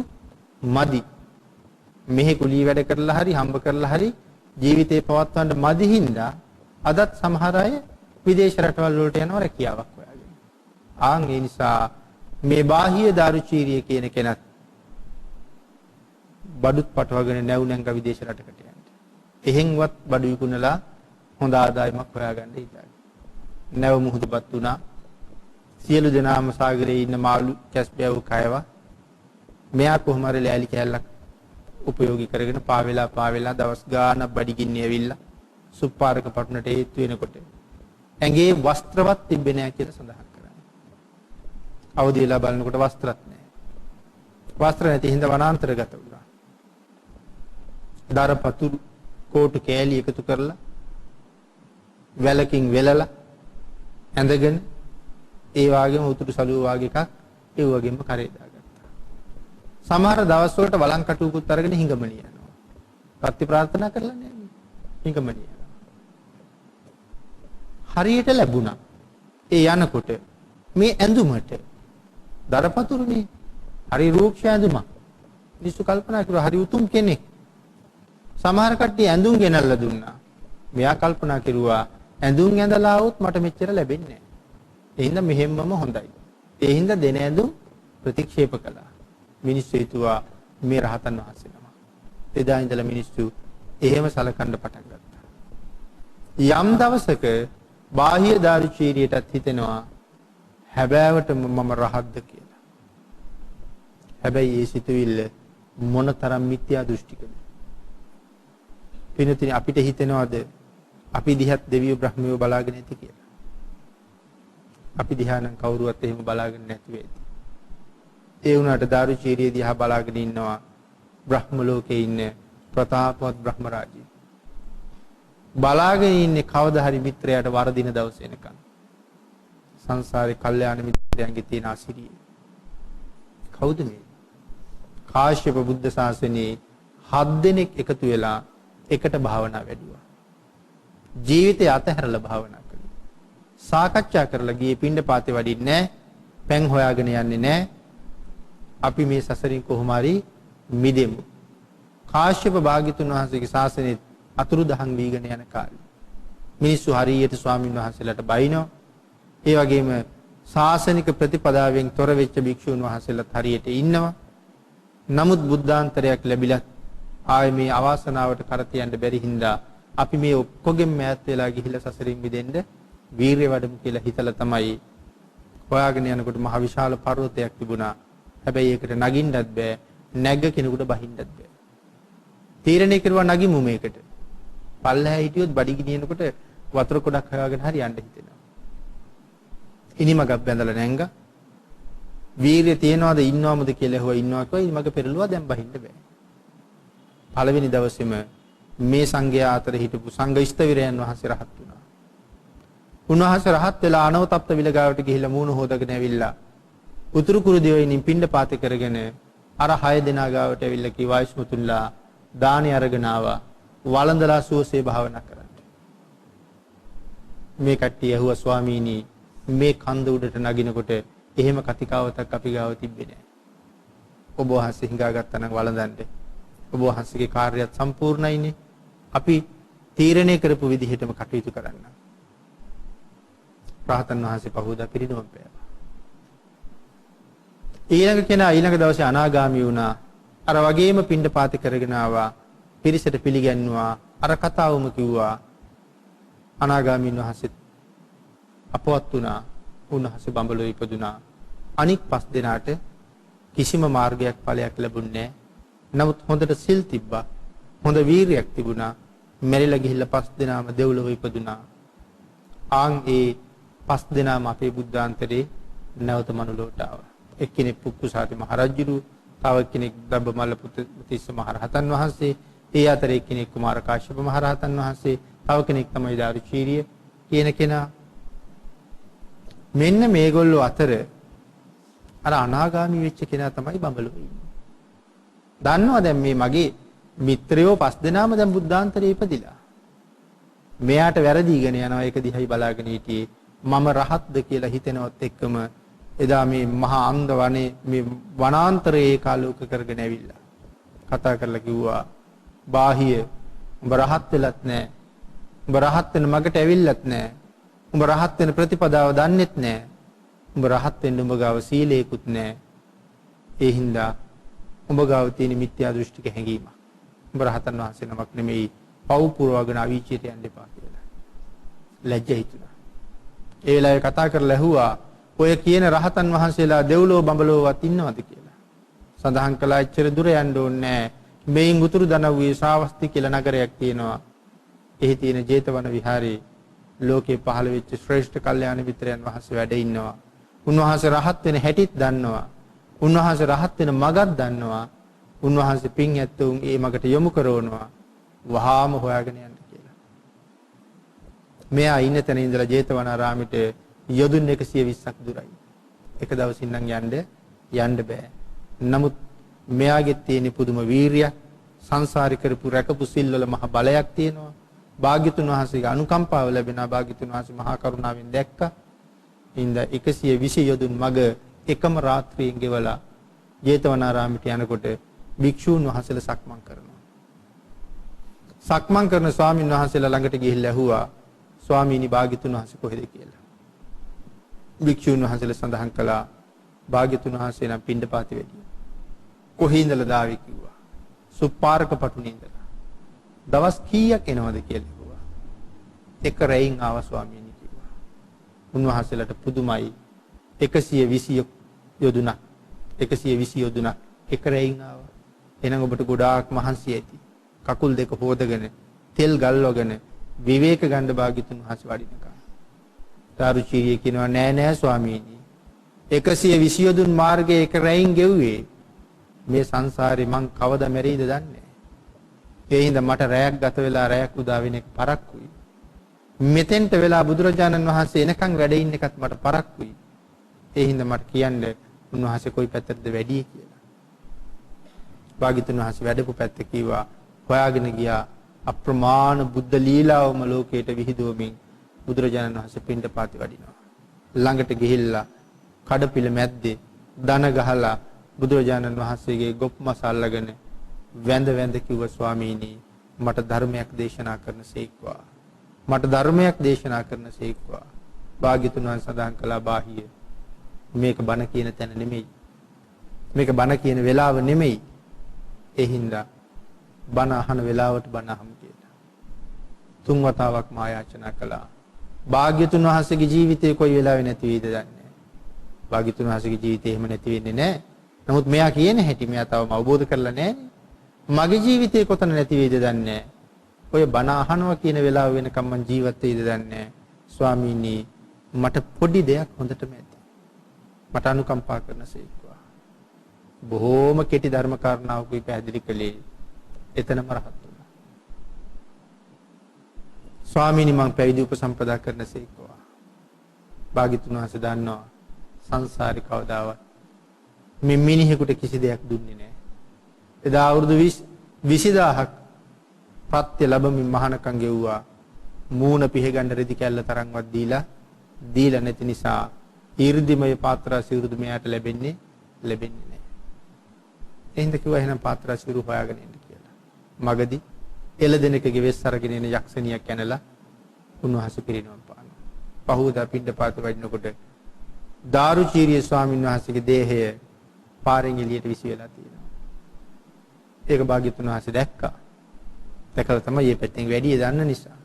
මදි. මෙහි කුලී වැඩ කරලා හරි හම්බ කරලා හරි ජීවිතේ පවත්වන්න මදි හින්දා අදත් සමහර අය විදේශ රටවල් වලට යනවා රැකියාවක් හොයාගෙන. ඒ නිසා මේ බාහිය දාරුචීරිය කියන කෙනත් බඩුත් පටවගෙන නැව් නැංග විදේශ රටකට යන්න. එහෙන්වත් බඩු විකුණලා හොඳ ආදායමක් හොයාගන්න හිතාගෙන. නැව මුහුදුපත් වුණා. සියලු දෙනාම සාගරේ ඉන්න මාළු කැස්බෑව කයවා මෙයා කොහොම හරි ලෑලි කෑල්ලක් උපයෝගී කරගෙන පාවෙලා දවස් ගාණක් බඩගින්නේ ඇවිල්ලා සුප්පාරක පටුනට හේතු වෙනකොට ඇඟේ වස්ත්‍රවත් තිබෙන්නේ නැහැ කියලා සඳහන් කරන්නේ. අවදි වෙලා බලනකොට වස්ත්‍රත් නැහැ. වස්ත්‍ර නැති හින්දා වනාන්තරගත වුණා. දරපතුරු කෝටු කෑලි එකතු කරලා වැලකින් වෙලලා ඇඳගෙන ඒ වගේම උතුරු සළුව වගේ එකක් ඒ වගේම කරේ දාගත්තා. සමහර දවස් වලට වළං කටුකුත් අරගෙන හිඟමණිය යනවා. ප්‍රති ප්‍රාර්ථනා කරලා නෑ හිඟමණිය යනවා. හරියට ලැබුණා. ඒ යනකොට මේ ඇඳුමට දරපතුරුනේ හරි රූක්ෂ ඇඳුමක්. මිනිස්සු කල්පනා කරුවා හරි උතුම් කෙනෙක්. සමහර කට්ටිය ඇඳුම් ගෙනල්ලා දුන්නා. මෙයා කල්පනා කරුවා ඇඳුම් ඇඳලා આવොත් මට මෙච්චර ලැබෙන්නේ නැහැ. ඒ හින්දා මෙහෙම්මම හොඳයි. ඒ හින්දා දෙන ඇඳුම් ප්‍රතික්ෂේප කළා. මිනිස්සු හිතුවා මේ රහතන් වහන්සේ නම. එදා ඉඳලා මිනිස්සු එහෙම සලකන්න පටන් ගත්තා. යම් දවසක බාහිය දාරුචීරියටත් හිතෙනවා හැබෑවටම මම රහත්ද කියලා. හැබැයි ඒ සිතුවිල්ල මොනතරම් මිත්‍යා දෘෂ්ටිකද? පින්තුනි අපිට හිතෙනවද අපි දිහත් දෙවියෝ බ්‍රහ්මියෝ බලාගෙන ඇති කියලා? අපි දිහා නම් කවුරුවත් එහෙම බලාගෙන නැති වෙයි. ඒ වුණාට දාරුචීරිය දිහා බලාගෙන ඉන්නවා බ්‍රහ්ම ලෝකේ ඉන්න ප්‍රතාපවත් බ්‍රහ්ම රාජ්‍යය. බලාගෙන ඉන්නේ කවදා හරි මිත්‍රයාට වරදින දවස එනකන්. සංසාරේ කල්යාණ මිත්‍රයන්ගේ තියෙන අසිරිය. කවුද මේ? කාශ්‍යප බුද්ධ ශාසනයේ 7 දෙනෙක් එකතු වෙලා එකට භාවනා වැඩුවා. ජීවිතය අතහැරලා භාවනා කළා. සාකච්ඡා කරලා ගියේ පිණ්ඩපාතේ වඩින්නේ නැහැ. පැන් හොයාගෙන යන්නේ නැහැ. අපි මේ සසරින් කොහොම හරි මිදෙමු. කාශ්‍යප භාග්‍යතුන් වහන්සේගේ ශාසනයේ අතුරුදහන් වීගෙන යන කාලේ මිනිස්සු හරියට ස්වාමින් වහන්සේලාට බයිනවා. ඒ වගේම ශාසනික ප්‍රතිපදාවෙන් තොර වෙච්ච භික්ෂුන් වහන්සේලාත් හරියට ඉන්නවා. නමුත් බුද්ධාන්තරයක් ලැබිලත් ආයේ මේ අවාසනාවට කර තියන්න බැරි හින්දා අපි මේ ඔක්කොගෙම මෑත් වෙලා ගිහිල්ලා සසරින් මිදෙන්න වීරිය වඩමු කියලා හිතලා තමයි හොයාගෙන යනකොට මහ විශාල පර්වතයක් තිබුණා. හැබැයි ඒකට නගින්නත් බෑ. නැග්ග කෙනෙකුට බහින්නත් බෑ. තීරණය කරුවා නගිමු මේකට. පල්ලෙහා හිටියොත් බඩි ගිනිනකොට වතුර කොටක් හොයාගෙන හරි යන්න හිතෙනවා. ඉනිමගක් බැඳලා නැංගා. වීරිය තියනවාද ඉන්නවමද කියලා ඇහුවා. ඉන්නවා කිව්වා. ඉනිමග පෙරළුවා දැන් බහින්න බෑ. පළවෙනි දවසේම මේ සංඝයා අතර හිටපු සංඝ ඉස්තවිරයන් වහන්සේ රහත් වුණා. උන්වහන්සේ රහත් වෙලා අනවතප්ත විලගාවට ගිහිල්ලා මූණ හොදගෙන ඇවිල්ලා උතුරු කුරු දෙවියන් පිණ්ඩපාත කරගෙන අර 6 දෙනා ගාවට ඇවිල්ලා කී වයිස්මුතුල්ලා දානි අරගෙන ආවා. වළඳලා සුවසේ භාවනා කරන්න. මේ කට්ටිය ඇහුවා ස්වාමීනි මේ කන්ද උඩට නගිනකොට එහෙම කතිකාවතක් අපි ගාව තිබ්බේ නැහැ. ඔබ වහන්සේ හිඟාගත්තා නම් වළඳන්නේ. ඔබ වහන්සේගේ කාර්යයත් සම්පූර්ණයිනේ. අපි තීරණය කරපු විදිහටම කටයුතු කරන්න. රහතන් වහන්සේ පහුවදා පිරිනොම් පෑවා. ඊළඟ කෙනා ඊළඟ දවසේ අනාගාමී වුණා. අර වගේම පිණ්ඩපාත කරගෙන ආවා. පිරිසට පිළිගන්නවා. අර කතාවම කිව්වා. අනාගාමීන් වහන්සේත් අපවත් වුණා. උන්වහන්සේ බඹලොව ඉපදුනා. අනික් 5 දෙනාට කිසිම මාර්ගයක් ඵලයක් ලැබුණේ නැහැ. නමුත් හොඳට සිල් තිබ්බා. හොඳ වීරියක් තිබුණා. මෙරිලා ගිහිල්ලා 5 දෙනාම දෙව්ලොව ඉපදුනා. ආන් ඒ 5 දෙනාම අපේ බුද්ධාන්තරේ නැවත මනුලොවට ආවා. එක්කෙනෙක් පුක්කුසාති මහරජුරු, තව කෙනෙක් දබ්බමල්ල පුත්තිස්ස මහරහතන් වහන්සේ, ඒ අතරේ එක්කෙනෙක් කුමාර කාශ්‍යප මහරහතන් වහන්සේ, තව කෙනෙක් තමයි දාරුචීරිය කියන කෙනා. මෙන්න මේගොල්ලෝ අතර අර අනාගාමී වෙච්ච කෙනා තමයි බඹලොව ඉන්නේ. දන්නවා දැන් මේ මගේ මිත්‍රයෝ 5 දෙනාම දැන් බුද්ධාන්තරේ ඉපදිලා. මෙයාට වැරදීගෙන යනවා. ඒක දිහායි බලාගෙන හිටියේ. මම රහත්ද කියලා හිතෙනවත් එක්කම එදා මේ මහා අන්ධ වනේ මේ වනාන්තරයේ ඒකාලෝක කරගෙන ඇවිල්ලා කතා කරලා කිව්වා බාහිය උඹ රහත් වෙලත් නැහැ. උඹ රහත් වෙන මගට ඇවිල්ලත් නැහැ. උඹ රහත් වෙන ප්‍රතිපදාව දන්නෙත් නැහැ. උඹ රහත් වෙන්න උඹ ගාව සීලේකුත් නැහැ. ඒ හින්දා උඹ ගාව තියෙන මිත්‍යා දෘෂ්ටික හැඟීමක්. උඹ රහතන් වහන්සේ නමක් නෙමෙයි. පව් පුරවගෙන අවීචයට යන්න එපා කියලා. ලැජ්ජ හිතුණා. ඒ වෙලාවේ කතා කරලා ඇහුවා ඔය කියන රහතන් වහන්සේලා දෙව්ලොව බඹලොවවත් ඉන්නවද කියලා. සඳහන් කළා එච්චර දුර යන්න ඕනේ නැහැ. මේන් උතුරු දනව්වේ ශ්‍රාවස්ති කියලා නගරයක් තියෙනවා. එහි තියෙන ජේතවන විහාරයේ ලෝකේ පහළ වෙච්ච ශ්‍රේෂ්ඨ කල්යාණ මිත්‍රයන් වහන්සේ වැඩ ඉන්නවා. උන්වහන්සේ රහත් වෙන හැටිත් දන්නවා. උන්වහන්සේ රහත් වෙන මගක් දන්නවා. උන්වහන්සේ පින් ඇත්තුන් ඒ මගට යොමු කරවනවා. වහාම හොයාගෙන යන්න කියලා. මෙයා ඉන්න තැන ඉඳලා ජේතවනාරාමෙට යොදුන් 120ක් දුරයි. එක දවසින් නම් යන්න බෑ. නමුත් මෙයාගේ තියෙන පුදුම වීරියක්, සංසාරේ කරපු රැකපු සිල්වල මහ බලයක් තියෙනවා. භාග්‍යතුන් වහන්සේගේ අනුකම්පාව ලැබෙනා. භාග්‍යතුන් වහන්සේ මහා කරුණාවෙන් දැක්කා. ඉඳ 120 යොදුන් මග එකම රාත්‍රියෙන් ගෙවලා ජේතවනාරාමයට යනකොට භික්ෂූන් වහන්සේලා සක්මන් කරනවා. සක්මන් කරන ස්වාමින් වහන්සේලා ළඟට ගිහිල්ලා ඇහුවා ස්වාමීනි භාග්‍යතුන් වහන්සේ කොහෙද කියලා. භික්ෂූන් වහන්සේලා සඳහන් කළා භාග්‍යතුන් වහන්සේ නම් පිණ්ඩපාතේ වැඩියා. කොහේ ඉඳලා දාවේ කිව්වා. සුපාරක පටුනේ ඉඳලා. දවස් කීයක් එනවද කියලා කිව්වා. එක රැයින් ආවා ස්වාමීනි කිව්වා. උන්වහන්සේලාට පුදුමයි 120 යොදුනක් 120 යොදුනක් එක රැයින් ආවා. එහෙනම් ඔබට ගොඩාක් මහන්සි ඇති. කකුල් දෙක හොදගෙන තෙල් ගල්වගෙන විවේක ගන්න භාග්‍යතුන් වහන්සේ වඩිනකම්. දාරුචීරිය කියනවා නෑ නෑ ස්වාමීනි 120 යොදුන් මාර්ගයේ එක රැයින් ගෙව්වේ මේ සංසාරේ මං කවදා මැරෙයිද දන්නේ නෑ. ඒ හින්දා මට රැයක් ගත වෙලා රැයක් උදා වෙන එක පරක්කුයි. මෙතෙන්ට වෙලා බුදුරජාණන් වහන්සේ එනකන් වැඩ ඉන්න එකත් මට පරක්කුයි. ඒ හින්දා මට කියන්න උන්වහන්සේ කොයි පැත්තටද වැඩි කියලා. භාග්‍යතුන් වහන්සේ වැඩපු පැත්ත කිව්වා. හොයාගෙන ගියා. අප්‍රමාණ බුද්ධ ලීලාවම ලෝකයට විහිදුවමින් බුදුරජාණන් වහන්සේ පිණ්ඩපාතේ වඩිනවා. ළඟට ගිහිල්ලා කඩපිල මැද්දේ දන ගහලා බුදුරජාණන් වහන්සේගේ ගොප් මස අල්ලගෙන වැඳ වැඳ කිව්ව ස්වාමීනි මට ධර්මයක් දේශනා කරන සේක්වා. මට ධර්මයක් දේශනා කරන සේක්වා. භාග්‍යතුන් වහන්සේ සඳහන් කළා බාහිය මේක බණ කියන තැන නෙමෙයි. මේක බණ කියන වෙලාව නෙමෙයි. ඒ හින්දා බණ අහන වෙලාවට බණ අහමු කියලා. 3 වතාවක් මා යාචනා කළා. භාග්‍යතුන් වහන්සේගේ ජීවිතේ කොයි වෙලාවෙ නැති වෙයිද දන්නේ නැහැ. භාග්‍යතුන් වහන්සේගේ ජීවිතේ එහෙම නැති වෙන්නේ නැහැ. නමුත් මෙයා කියන හැටි මෙයා තවම අවබෝධ කරලා නැහැ. මගේ ජීවිතේ කොතන නැති වෙයිද දන්නේ නැහැ. ඔය බණ අහනවා කියන වෙලාව වෙනකම් මං ජීවත් වෙයිද දන්නේ නැහැ. ස්වාමීනි මට පොඩි දෙයක් හොඳටම ඇති. මට අනුකම්පා කරන සේක්වා. බොහෝම කෙටි ධර්ම කාරණාවකුයි පැහැදිලි කළේ. එතනම රහත් වුණා. ස්වාමීනි මං පැවිදි උපසම්පදා කරන සේක්වා. භාග්‍යතුන් වහන්සේ දන්නවා සංසාරේ කවදාවත් මේ මිනිහෙකුට කිසි දෙයක් දුන්නේ නැහැ. එදා අවුරුදු 20000ක් පත්‍ය ලැබමින් මහානකම් ගෙව්වා. මූණ පිහගන්න රෙදි කැල්ල තරම්වත් දීලා නැති නිසා ඊර්ධිමය පාත්‍රා සිවුරුදු මෙයාට ලැබෙන්නේ නැහැ. එහෙනම් කිව්වා එහෙනම් පාත්‍රා සිවුරු හොයාගෙන ඉන්න කියලා. මගදී එළදෙනකගේ වෙස් අරගෙන එන යක්ෂණියක් ඇනලා උන්වහන්සේ පිරිනවම් පානවා. පහුවදා පිණ්ඩපාත වඩිනකොට දාරුචීරිය ස්වාමීන් වහන්සේගේ දේහය පාරෙන් එළියට විසි වෙලා තියෙනවා. ඒක භාග්‍යතුන් වහන්සේ දැක්කා. දැකලා තමයි මේ පැත්තෙන් වැඩි දන්න නිසා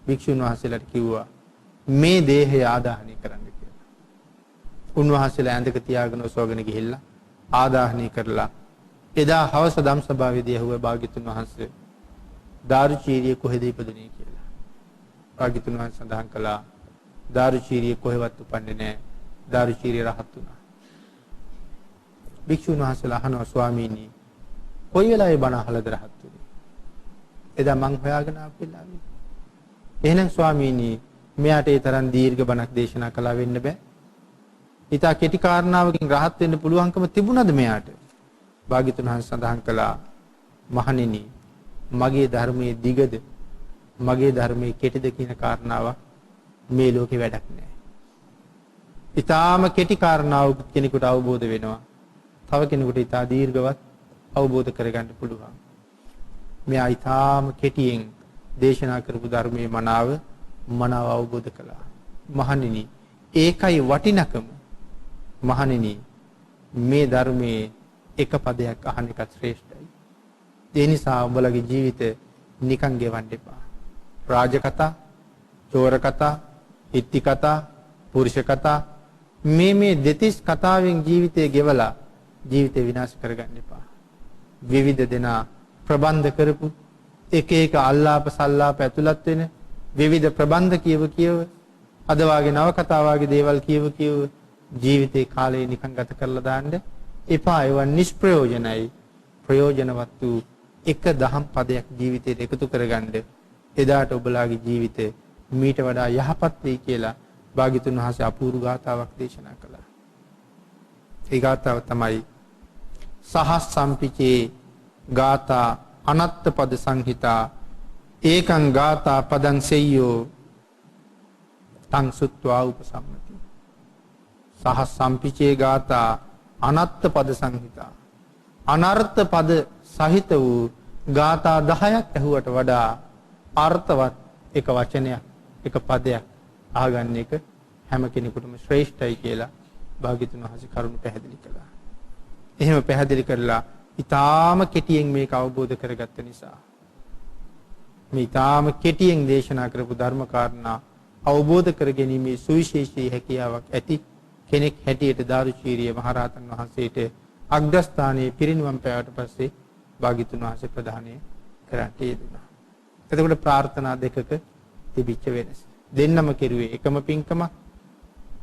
භික්ෂුන් වහන්සේලාට කිව්වා මේ දේහය ආදාහනය කරන්න කියලා. උන්වහන්සේලා ඇඳක තියාගෙන ඔසවගෙන ගිහිල්ලා ආදාහනය කරලා එදා හවස ධම්සභාවේදී ඇහුවා භාග්‍යතුන් වහන්සේ දාරුචීරිය කොහෙද ඉපදුනේ කියලා. භාග්‍යතුන් වහන්සේ සඳහන් කළා දාරුචීරිය කොහෙවත් උපන්නේ නැහැ. දාරුචීරිය රහත් වුණා. භික්ෂුන් වහන්සේලා අහනවා ස්වාමීනි කොයි වෙලාවේ බණ අහලාද රහත් වුනේ? එදා මං හොයාගෙන ආපු වෙලාවේ. එහෙනම් ස්වාමීනි මෙයාට ඒ තරම් දීර්ඝ බණක් දේශනා කළා වෙන්න බෑ. ඊට කෙටි කාරණාවකින් රහත් වෙන්න පුළුවන්කම තිබුණාද මෙයාට? භාග්‍යතුන් වහන්සේ සඳහන් කළා මහණෙනි මගේ ධර්මයේ දිගද මගේ ධර්මයේ කෙටිද කියන කාරණාව මේ ලෝකේ වැඩක් නෑ. ඊටාම කෙටි කාරණාවක් කෙනෙකුට අවබෝධ වෙනවා. තව කෙනෙකුට ඊටා දීර්ඝවත් අවබෝධ කරගන්න පුළුවන්. මෙයා ඊටාම කෙටියෙන් දේශනා කරපු ධර්මයේ මනාව අවබෝධ කළා. මහණෙනි ඒකයි වටිනකම. මහණෙනි මේ ධර්මයේ එක පදයක් අහන එක ශ්‍රේෂ්ඨයි. ඒ නිසා උඹලගේ ජීවිත නිකන් ගෙවන්න එපා. රාජ කතා, චෝර කතා, ඉත්ති කතා, පුරුෂ කතා මේ දෙතිස් කතාවෙන් ජීවිතය ගෙවලා ජීවිතය විනාශ කරගන්න එපා. විවිධ දෙනා ප්‍රබන්ධ කරපු එක අල්ලාප සල්ලාප ඇතුළත් වෙන විවිධ ප්‍රබන්ධ කියව අද වාගේ නව කතා වාගේ දේවල් කියව ජීවිතේ කාලේ නිකන් ගත කරලා දාන්න එපා. ඒවා නිෂ්ප්‍රයෝජනයි. ප්‍රයෝජනවත් වූ එක දහම් පදයක් ජීවිතේට එකතු කරගන්න. එදාට ඔබලාගේ ජීවිතේ මීට වඩා යහපත් වෙයි කියලා භාග්‍යතුන් වහන්සේ අපූර්ව ගාථාවක් දේශනා කළා. ඒ ගාථාව තමයි සහස් සම්පිචේ ගාථා අනත්ත පද සංහිතා ඒකං ගාථා පදං සෙය්‍යෝ තං සුත්වා උපසම්මති. සහස් සම්පිචේ ගාථා අනත්ත පද සංහිතා අනර්ථ පද සහිත වූ ගාථා 10ක් ඇහුවට වඩා අර්ථවත් එක වචනයක් එක පදයක් අහගන්න එක හැම කෙනෙකුටම ශ්‍රේෂ්ඨයි කියලා භාග්‍යතුන් වහන්සේ කරුණ පැහැදිලි කළා. එහෙම පැහැදිලි කරලා ඊටාම කෙටියෙන් මේක අවබෝධ කරගත්ත නිසා මේ ඊටාම කෙටියෙන් දේශනා කරපු ධර්ම කාරණා අවබෝධ කරගැනීමේ සුවිශේෂී හැකියාවක් ඇති කෙනෙක් හැටියට දාරුචීරිය මහරහතන් වහන්සේට අග්‍රස්ථානයේ පිරිනිවන් පෑවට පස්සේ භාග්‍යතුන් වහන්සේ ප්‍රදානය කරන්නට යෙදුණා. එතකොට ප්‍රාර්ථනා දෙකක තිබිච්ච වෙනස. දෙන්නම කෙරුවේ එකම පින්කම.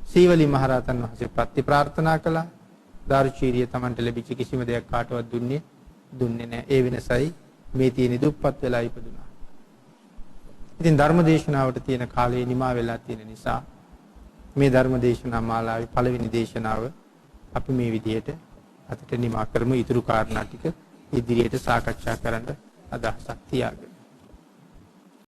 සීවලි මහරහතන් වහන්සේ ප්‍රති ප්‍රාර්ථනා කළා. දාරුචීරිය Tamanට ලැබිච්ච කිසිම දෙයක් කාටවත් දුන්නේ නැහැ. ඒ වෙනසයි මේ තියෙන දුප්පත් වෙලා ඉපදුනා. ඉතින් ධර්ම දේශනාවට තියෙන කාලය නිමා වෙලා තියෙන නිසා මේ ධර්ම දේශනා මාලාවේ පළවෙනි දේශනාව අපි මේ විදිහට අතට නිමා කරමු. ඊතුරු කාරණා ටික ඉදිරියට සාකච්ඡා කරන්න අදහසක් තියාගෙන